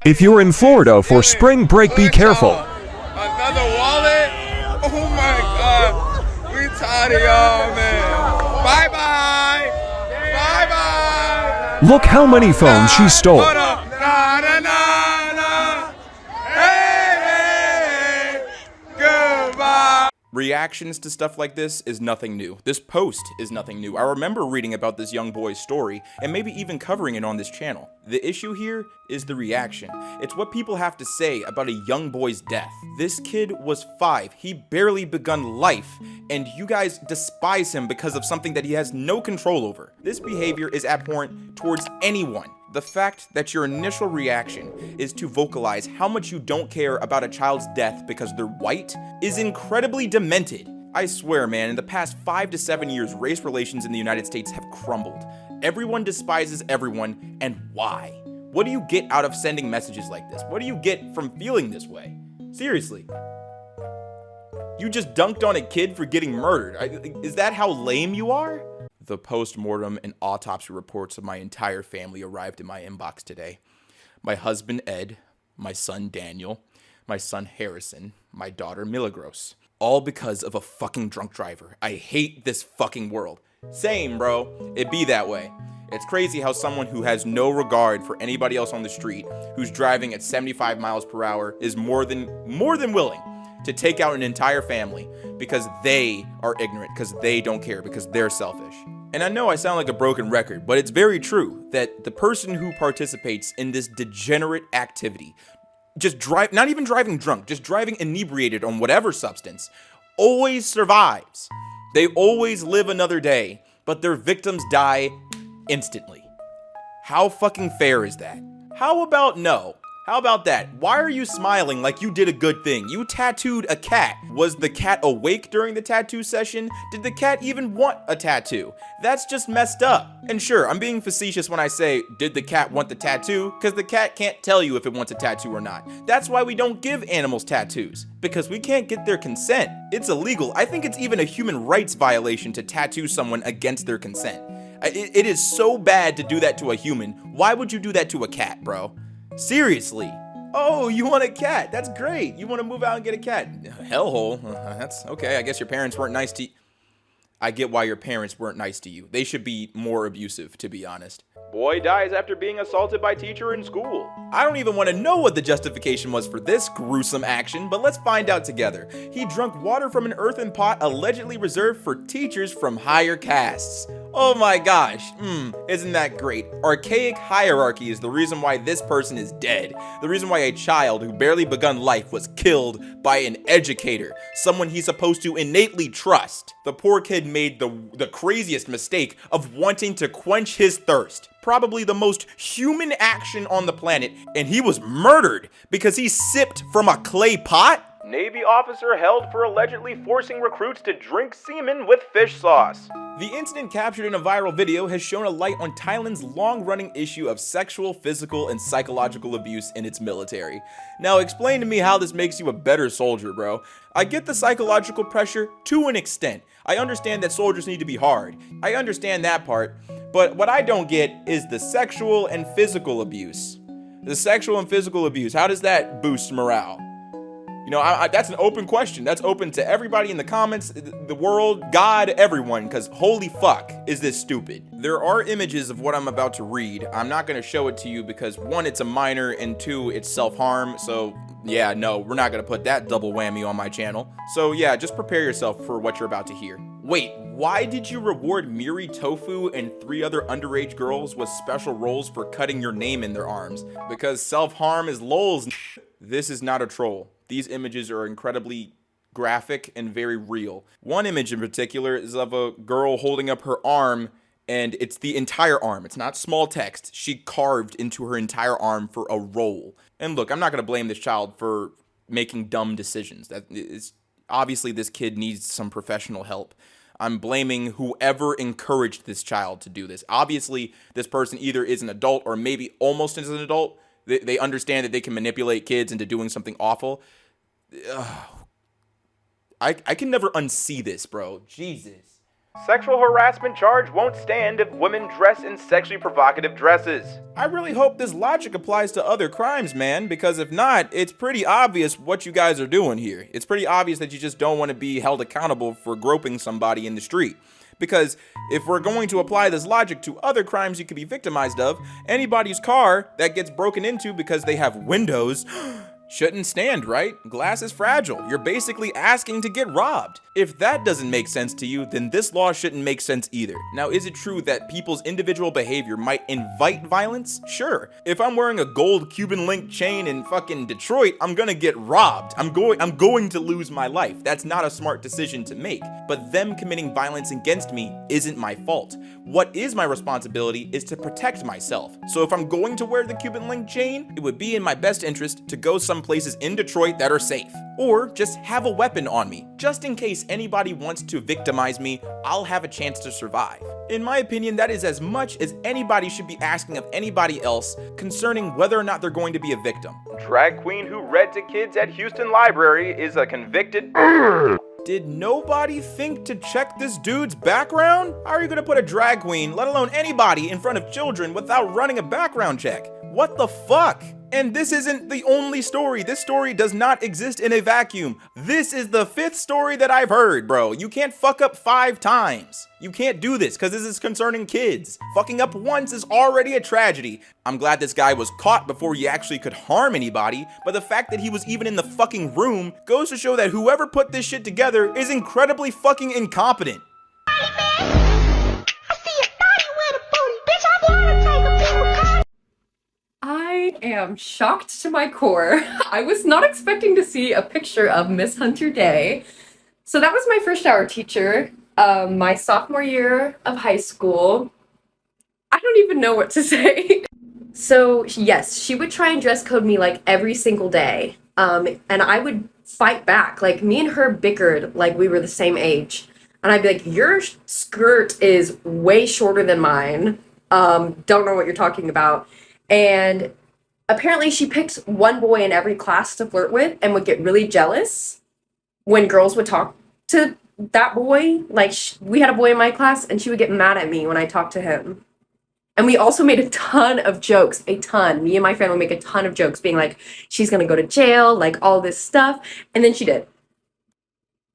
If you're in Florida for spring break, be careful. Another wallet? Oh my god. We tired of y'all, man. Bye-bye. Bye-bye. Look how many phones she stole. Hold up. Na, na, na, na. Hey, hey. Goodbye. Reactions to stuff like this is nothing new. This post is nothing new. I remember reading about this young boy's story and maybe even covering it on this channel. The issue here is the reaction. It's what people have to say about a young boy's death. This kid was 5. He barely begun life, and you guys despise him because of something that he has no control over. This behavior is abhorrent towards anyone. The fact that your initial reaction is to vocalize how much you don't care about a child's death because they're white is incredibly demented. I swear, man, in the past 5 to 7 years, race relations in the United States have crumbled. Everyone despises everyone, and why? What do you get out of sending messages like this? What do you get from feeling this way? Seriously. You just dunked on a kid for getting murdered. Is that how lame you are? The post-mortem and autopsy reports of my entire family arrived in my inbox today. My husband, Ed, my son, Daniel, my son, Harrison, my daughter, Milagros. All because of a fucking drunk driver. I hate this fucking world. Same, bro. It be that way. It's crazy how someone who has no regard for anybody else on the street, who's driving at 75 miles per hour, is more than willing to take out an entire family because they are ignorant, because they don't care, because they're selfish. And I know I sound like a broken record, but it's very true that the person who participates in this degenerate activity, not even driving drunk, just driving inebriated on whatever substance, always survives. They always live another day, but their victims die instantly. How fucking fair is that? How about no? How about that? Why are you smiling like you did a good thing? You tattooed a cat. Was the cat awake during the tattoo session? Did the cat even want a tattoo? That's just messed up. And sure, I'm being facetious when I say, did the cat want the tattoo? Because the cat can't tell you if it wants a tattoo or not. That's why we don't give animals tattoos. Because we can't get their consent. It's illegal. I think it's even a human rights violation to tattoo someone against their consent. It is so bad to do that to a human. Why would you do that to a cat, bro? Seriously. Oh, you want a cat? That's great. You want to move out and get a cat? Hellhole. That's okay. I guess your parents weren't nice to you. I get why your parents weren't nice to you. They should be more abusive, to be honest. Boy dies after being assaulted by teacher in school. I don't even want to know what the justification was for this gruesome action, but let's find out together. He drank water from an earthen pot allegedly reserved for teachers from higher castes. Oh my gosh, isn't that great? Archaic hierarchy is the reason why this person is dead. The reason why a child who barely begun life was killed by an educator, someone he's supposed to innately trust. The poor kid made the craziest mistake of wanting to quench his thirst. Probably the most human action on the planet, and he was murdered because he sipped from a clay pot? Navy officer held for allegedly forcing recruits to drink semen with fish sauce. The incident captured in a viral video has shown a light on Thailand's long-running issue of sexual, physical, and psychological abuse in its military. Now explain to me how this makes you a better soldier, bro. I get the psychological pressure to an extent. I understand that soldiers need to be hard. I understand that part. But what I don't get is the sexual and physical abuse. The sexual and physical abuse, how does that boost morale? You know, that's an open question. That's open to everybody in the comments, the world, God, everyone, because holy fuck, is this stupid. There are images of what I'm about to read. I'm not going to show it to you because 1, it's a minor, and 2, it's self-harm. So yeah, no, we're not going to put that double whammy on my channel. So yeah, just prepare yourself for what you're about to hear. Wait, why did you reward Miri Tofu and 3 other underage girls with special roles for cutting your name in their arms? Because self-harm is lols. This is not a troll. These images are incredibly graphic and very real. One image in particular is of a girl holding up her arm, and it's the entire arm. It's not small text. She carved into her entire arm for a role. And look, I'm not going to blame this child for making dumb decisions. That is obviously this kid needs some professional help. I'm blaming whoever encouraged this child to do this. Obviously, this person either is an adult or maybe almost is an adult. They understand that they can manipulate kids into doing something awful. I can never unsee this, bro. Jesus. Sexual harassment charge won't stand if women dress in sexually provocative dresses. I really hope this logic applies to other crimes, man, because if not, it's pretty obvious what you guys are doing here. It's pretty obvious that you just don't want to be held accountable for groping somebody in the street. Because if we're going to apply this logic to other crimes you could be victimized of, anybody's car that gets broken into because they have windows shouldn't stand, right? Glass is fragile. You're basically asking to get robbed. If that doesn't make sense to you, then this law shouldn't make sense either. Now, is it true that people's individual behavior might invite violence? Sure. If I'm wearing a gold Cuban link chain in fucking Detroit, I'm gonna get robbed. I'm going to lose my life. That's not a smart decision to make. But them committing violence against me isn't my fault. What is my responsibility is to protect myself. So if I'm going to wear the Cuban link chain, it would be in my best interest to go some places in Detroit that are safe. Or just have a weapon on me. Just in case anybody wants to victimize me, I'll have a chance to survive. In my opinion, that is as much as anybody should be asking of anybody else concerning whether or not they're going to be a victim. Drag queen who read to kids at Houston Library is a convicted... Did nobody think to check this dude's background? How are you gonna put a drag queen, let alone anybody, in front of children without running a background check? What the fuck? And this isn't the only story. This story does not exist in a vacuum. This is the 5th story that I've heard, bro. You can't fuck up 5 times. You can't do this because this is concerning kids. Fucking up once is already a tragedy. I'm glad this guy was caught before he actually could harm anybody, but the fact that he was even in the fucking room goes to show that whoever put this shit together is incredibly fucking incompetent. I am shocked to my core. I was not expecting to see a picture of Miss Hunter Day. So that was my first shower teacher, my sophomore year of high school. I don't even know what to say. So yes, she would try and dress code me like every single day. And I would fight back. Like me and her bickered like we were the same age. And I'd be like, your skirt is way shorter than mine. Don't know what you're talking about. And apparently she picked one boy in every class to flirt with and would get really jealous when girls would talk to that boy. Like we had a boy in my class and she would get mad at me when I talked to him. And we also made a ton of jokes, a ton. Me and my friend would make a ton of jokes being like, she's going to go to jail, like all this stuff. And then she did.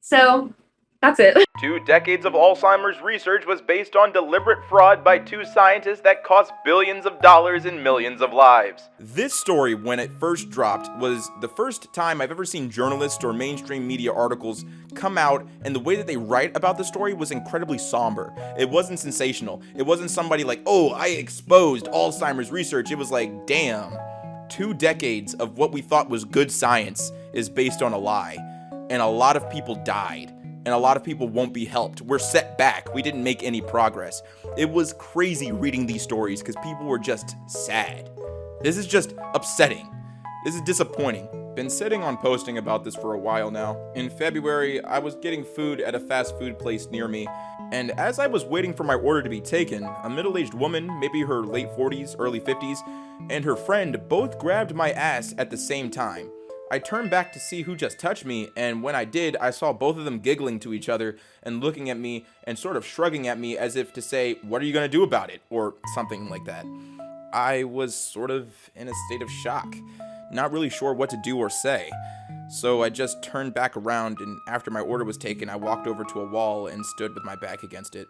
So that's it. 2 decades of Alzheimer's research was based on deliberate fraud by 2 scientists that cost billions of dollars and millions of lives. This story, when it first dropped, was the first time I've ever seen journalists or mainstream media articles come out, and the way that they write about the story was incredibly somber. It wasn't sensational. It wasn't somebody like, oh, I exposed Alzheimer's research. It was like, damn, 2 decades of what we thought was good science is based on a lie, and a lot of people died. And a lot of people won't be helped. We're set back. We didn't make any progress. It was crazy reading these stories because people were just sad. This is just upsetting. This is disappointing. Been sitting on posting about this for a while now. In February, I was getting food at a fast food place near me, and as I was waiting for my order to be taken, a middle-aged woman, maybe her late 40s, early 50s, and her friend both grabbed my ass at the same time. I turned back to see who just touched me, and when I did, I saw both of them giggling to each other and looking at me and sort of shrugging at me as if to say, what are you gonna do about it? Or something like that. I was sort of in a state of shock, not really sure what to do or say. So I just turned back around, and after my order was taken, I walked over to a wall and stood with my back against it.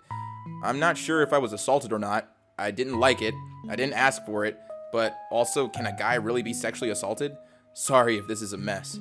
I'm not sure if I was assaulted or not. I didn't like it. I didn't ask for it. But also, can a guy really be sexually assaulted? Sorry if this is a mess.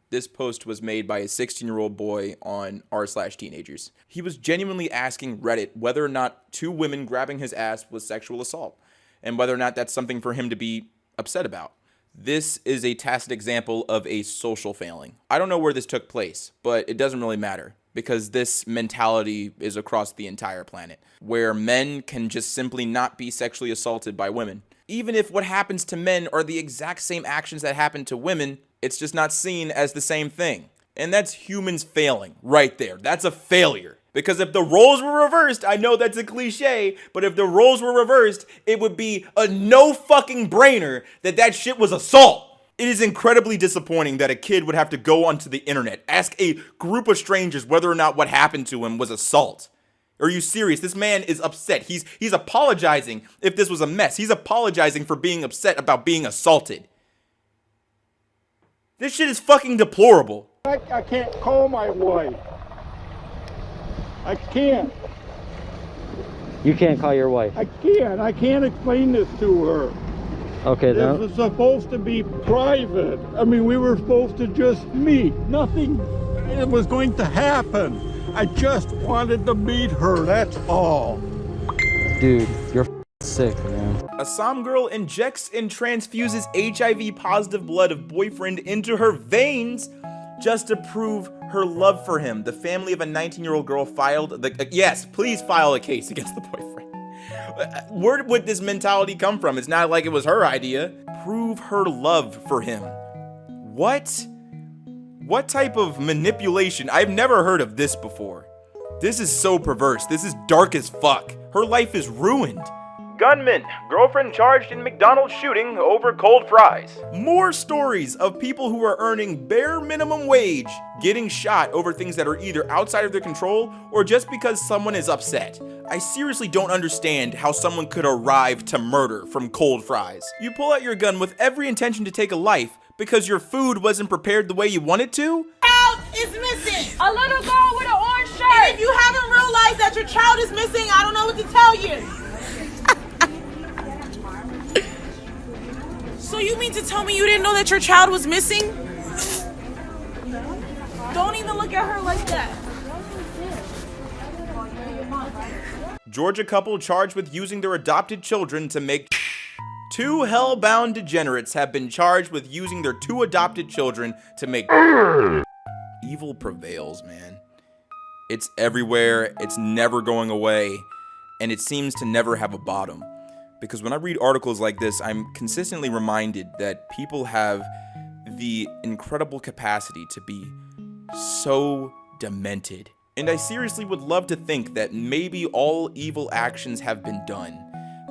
This post was made by a 16-year-old boy on r/teenagers. He was genuinely asking Reddit whether or not 2 women grabbing his ass was sexual assault, and whether or not that's something for him to be upset about. This is a tacit example of a social failing. I don't know where this took place, but it doesn't really matter, because this mentality is across the entire planet, where men can just simply not be sexually assaulted by women. Even if what happens to men are the exact same actions that happen to women, it's just not seen as the same thing. And that's humans failing right there. That's a failure. Because if the roles were reversed, I know that's a cliche, but if the roles were reversed, it would be a no fucking brainer that that shit was assault. It is incredibly disappointing that a kid would have to go onto the internet, ask a group of strangers whether or not what happened to him was assault. Are you serious? This man is upset. He's apologizing if this was a mess. He's apologizing for being upset about being assaulted. This shit is fucking deplorable. I can't call my wife. I can't. You can't call your wife. I can't. I can't explain this to her. Okay, This then. was supposed to be private. I mean, we were supposed to just meet. Nothing was going to happen. I just wanted to meet her, that's all. Dude, you're sick, man. A Som girl injects and transfuses HIV-positive blood of boyfriend into her veins just to prove her love for him. The family of a 19-year-old girl filed yes, please file a case against the boyfriend. Where would this mentality come from? It's not like it was her idea. Prove her love for him. What? What type of manipulation? I've never heard of this before. This is so perverse. This is dark as fuck. Her life is ruined. Gunman, girlfriend charged in McDonald's shooting over cold fries. More stories of people who are earning bare minimum wage getting shot over things that are either outside of their control or just because someone is upset. I seriously don't understand how someone could arrive to murder from cold fries. You pull out your gun with every intention to take a life because your food wasn't prepared the way you wanted to? Child is missing. A little girl with an orange shirt. And if you haven't realized that your child is missing, I don't know what to tell you. So you mean to tell me you didn't know that your child was missing? Don't even look at her like that. Georgia couple charged with using their adopted children to make. Two hell-bound degenerates have been charged with using their two adopted children to make. Evil prevails, man. It's everywhere, it's never going away, and it seems to never have a bottom. Because when I read articles like this, I'm consistently reminded that people have the incredible capacity to be so demented. And I seriously would love to think that maybe all evil actions have been done,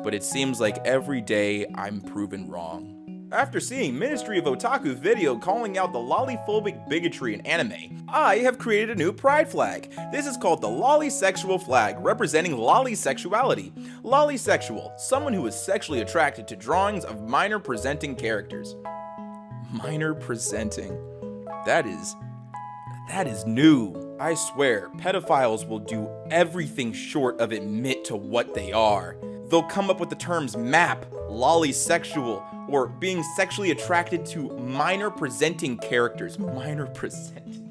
but it seems like every day I'm proven wrong. After seeing Ministry of Otaku's video calling out the lolliphobic bigotry in anime, I have created a new pride flag. This is called the Lollisexual flag, representing lollisexuality. Lollisexual, someone who is sexually attracted to drawings of minor presenting characters. Minor presenting. That is new. I swear, pedophiles will do everything short of admit to what they are. They'll come up with the terms map, lollisexual, or being sexually attracted to minor presenting characters. Minor presenting.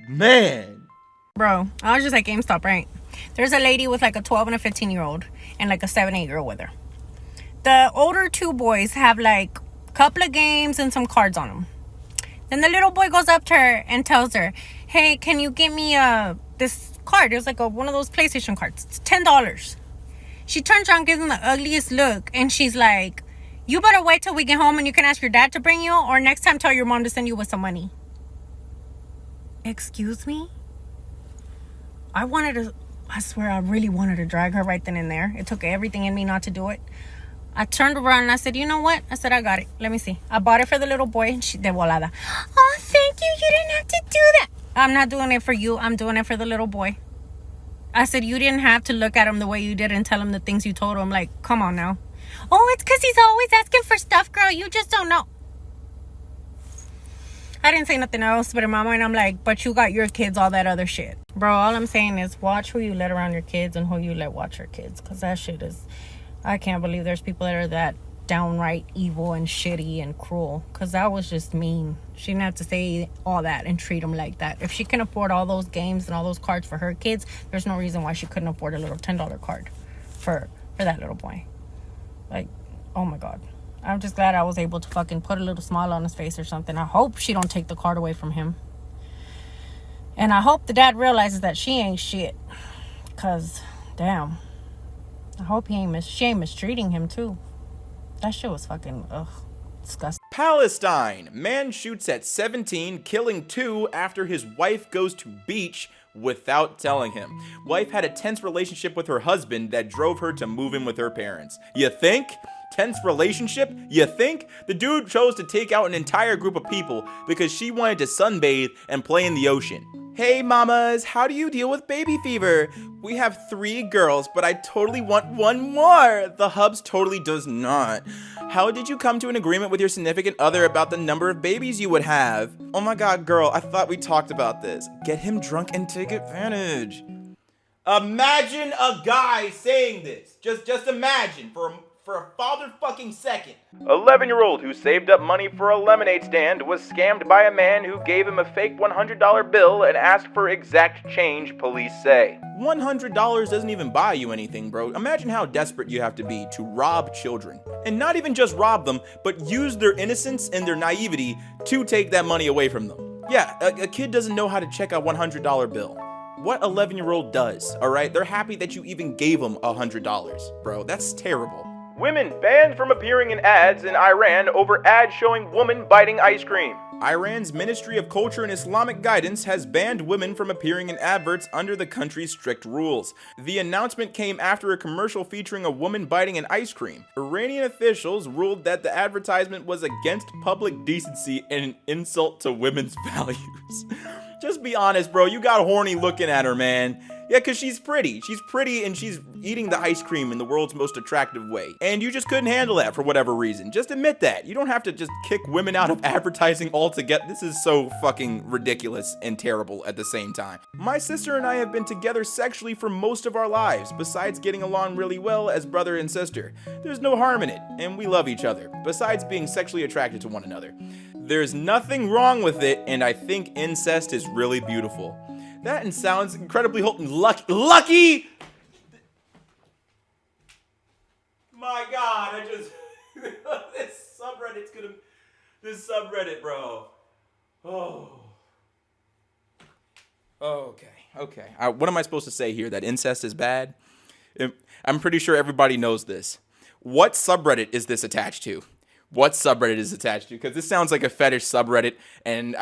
Man. Bro, I was just at GameStop, right? There's a lady with like a 12 and a 15-year-old and like a 7-8-year-old with her. The older two boys have like a couple of games and some cards on them. Then the little boy goes up to her and tells her, hey, can you get me this card? It was like one of those PlayStation cards. It's $10. She turns around, gives him the ugliest look, and she's like, you better wait till we get home and you can ask your dad to bring you, or next time tell your mom to send you with some money. Excuse me? I swear I really wanted to drag her right then and there. It took everything in me not to do it. I turned around and I said, you know what? I said, I got it. Let me see. I bought it for the little boy, and she de volada. Oh, thank you. You didn't have to do that. I'm not doing it for you. I'm doing it for the little boy. I said, you didn't have to look at him the way you did and tell him the things you told him. Like, come on now. Oh, it's because he's always asking for stuff, girl. You just don't know. I didn't say nothing else, but in my mind, I'm like, but you got your kids, all that other shit. Bro, all I'm saying is watch who you let around your kids and who you let watch your kids. Because that shit is... I can't believe there's people that are that downright evil and shitty and cruel. Because that was just mean. She didn't have to say all that and treat them like that. If she can afford all those games and all those cards for her kids, there's no reason why she couldn't afford a little $10 card for that little boy. Like, oh my God. I'm just glad I was able to fucking put a little smile on his face or something. I hope she don't take the card away from him. And I hope the dad realizes that she ain't shit. Because, damn. I hope she ain't mistreating him too. That shit was fucking, disgusting. Palestine. Man shoots at 17, killing 2 after his wife goes to beach without telling him. Wife had a tense relationship with her husband that drove her to move in with her parents. You think? Tense relationship? You think? The dude chose to take out an entire group of people because she wanted to sunbathe and play in the ocean. Hey mamas, how do you deal with baby fever? We have 3 girls, but I totally want 1 more. The Hubs totally does not. How did you come to an agreement with your significant other about the number of babies you would have? Oh my god, girl, I thought we talked about this. Get him drunk and take advantage. Imagine a guy saying this. Just imagine for a father fucking second. 11-year-old who saved up money for a lemonade stand was scammed by a man who gave him a fake $100 bill and asked for exact change, police say. $100 doesn't even buy you anything, bro. Imagine how desperate you have to be to rob children. And not even just rob them, but use their innocence and their naivety to take that money away from them. Yeah, a kid doesn't know how to check a $100 bill. What 11-year-old does, alright? They're happy that you even gave them $100, bro. That's terrible. Women banned from appearing in ads in Iran over ads showing woman biting ice cream. Iran's Ministry of Culture and Islamic Guidance has banned women from appearing in adverts under the country's strict rules. The announcement came after a commercial featuring a woman biting an ice cream. Iranian officials ruled that the advertisement was against public decency and an insult to women's values. Just be honest, bro. You got horny looking at her, man. Yeah, because she's pretty. She's pretty and she's eating the ice cream in the world's most attractive way. And you just couldn't handle that for whatever reason. Just admit that. You don't have to just kick women out of advertising altogether. This is so fucking ridiculous and terrible at the same time. My sister and I have been together sexually for most of our lives, besides getting along really well as brother and sister. There's no harm in it, and we love each other, besides being sexually attracted to one another. There's nothing wrong with it, and I think incest is really beautiful. That and sounds incredibly lucky. My God, this subreddit, bro. Oh. Okay. What am I supposed to say here? That incest is bad? I'm pretty sure everybody knows this. What subreddit is this attached to? Because this sounds like a fetish subreddit, and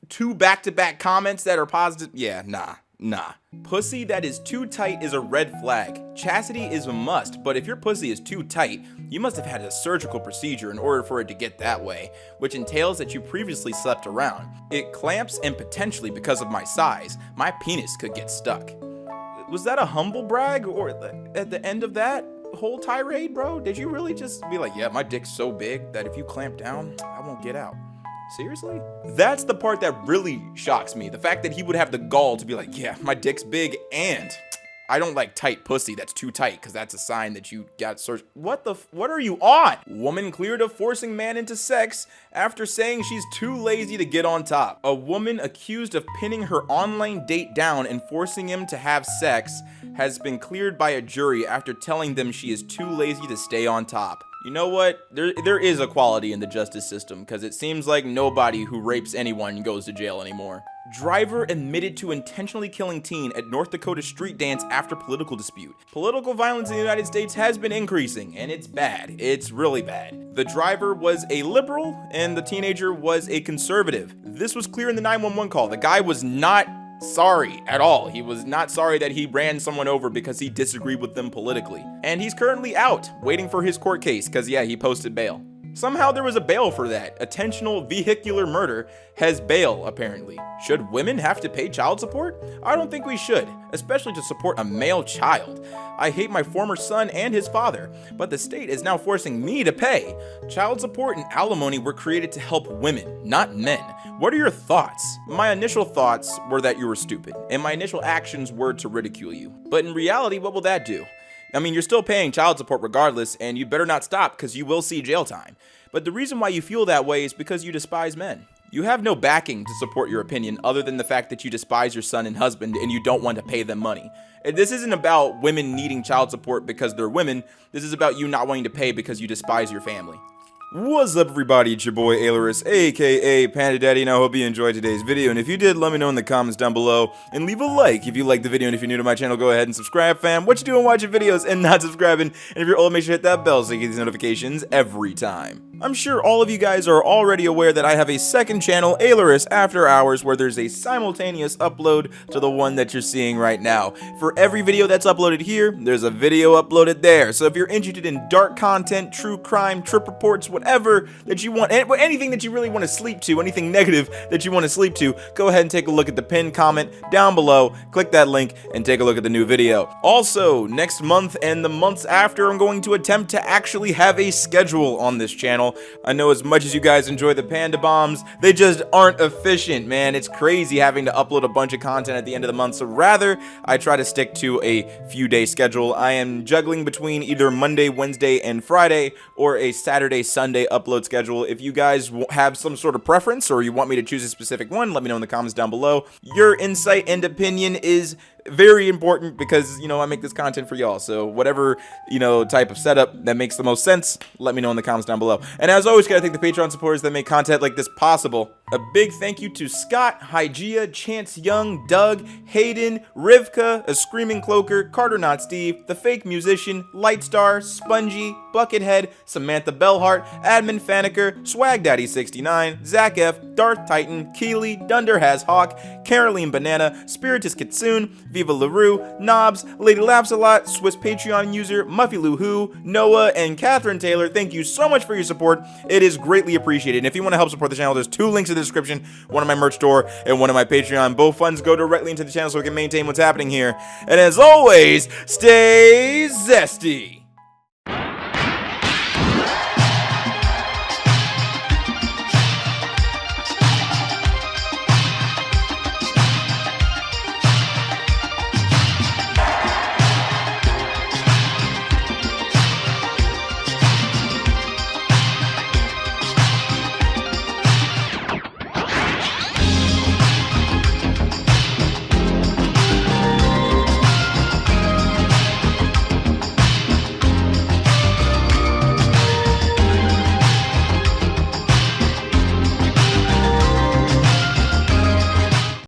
2 back-to-back comments that are positive. Yeah, nah. Pussy that is too tight is a red flag. Chastity is a must, but if your pussy is too tight, you must have had a surgical procedure in order for it to get that way, which entails that you previously slept around. It clamps, and potentially because of my size, my penis could get stuck. Was that a humble brag, or at the end of that whole tirade, bro? Did you really just be like, yeah, my dick's so big that if you clamp down, I won't get out? Seriously? That's the part that really shocks me. The fact that he would have the gall to be like, yeah, my dick's big and I don't like tight pussy that's too tight, because that's a sign that you got surgery. What are you on? Woman cleared of forcing man into sex after saying she's too lazy to get on top. A woman accused of pinning her online date down and forcing him to have sex has been cleared by a jury after telling them she is too lazy to stay on top. You know what? There is equality in the justice system, because it seems like nobody who rapes anyone goes to jail anymore. Driver admitted to intentionally killing teen at North Dakota street dance after political dispute. Political violence in the United States has been increasing, and it's bad. It's really bad. The driver was a liberal, and the teenager was a conservative. This was clear in the 911 call. The guy was not sorry at all. He was not sorry that he ran someone over because he disagreed with them politically. And he's currently out, waiting for his court case, because yeah, he posted bail. Somehow there was a bail for that. Attentional vehicular murder has bail, apparently. Should women have to pay child support? I don't think we should, especially to support a male child. I hate my former son and his father, but the state is now forcing me to pay. Child support and alimony were created to help women, not men. What are your thoughts? My initial thoughts were that you were stupid, and my initial actions were to ridicule you. But in reality, what will that do? I mean, you're still paying child support regardless, and you better not stop, because you will see jail time. But the reason why you feel that way is because you despise men. You have no backing to support your opinion other than the fact that you despise your son and husband and you don't want to pay them money. This isn't about women needing child support because they're women. This is about you not wanting to pay because you despise your family. What's up, everybody? It's your boy Ailurus, aka Panda Daddy, and I hope you enjoyed today's video. And if you did, let me know in the comments down below, and leave a like if you liked the video. And if you're new to my channel, go ahead and subscribe, fam. What you doing watching videos and not subscribing? And if you're old, make sure to hit that bell so you get these notifications every time I'm sure all of you guys are already aware that I have a second channel, Ailurus After Hours, where there's a simultaneous upload to the one that you're seeing right now. For every video that's uploaded here, there's a video uploaded there. So if you're interested in dark content, true crime, trip reports, whatever that you want, anything that you really want to sleep to, anything negative that you want to sleep to, go ahead and take a look at the pinned comment down below, click that link, and take a look at the new video. Also, next month and the months after, I'm going to attempt to actually have a schedule on this channel. I know as much as you guys enjoy the panda bombs, they just aren't efficient, man. It's crazy having to upload a bunch of content at the end of the month, so rather, I try to stick to a few day schedule. I am juggling between either Monday, Wednesday, and Friday, or a Saturday, Sunday upload schedule. If you guys have some sort of preference, or you want me to choose a specific one, let me know in the comments down below. Your insight and opinion is very important because, you know, I make this content for y'all. So whatever, you know, type of setup that makes the most sense, let me know in the comments down below. And as always, gotta thank the Patreon supporters that make content like this possible. A big thank you to Scott, Hygeia, Chance Young, Doug, Hayden, Rivka, A Screaming Cloaker, Carter Not Steve, The Fake Musician, Lightstar, Spongy, Buckethead, Samantha Bellhart, Admin Faneker, Swag Daddy 69, Zach F, Darth Titan, Keely, Dunder Has Hawk, Caroline Banana, Spiritus Kitsune, Viva LaRue, Knobs, Lady Laughs a Lot, Swiss Patreon user, Muffy Lou Who, Noah, and Catherine Taylor. Thank you so much for your support. It is greatly appreciated. And if you want to help support the channel, there's 2 links in the description, one on my merch store and one on my Patreon. Both funds go directly into the channel so we can maintain what's happening here. And as always, stay zesty.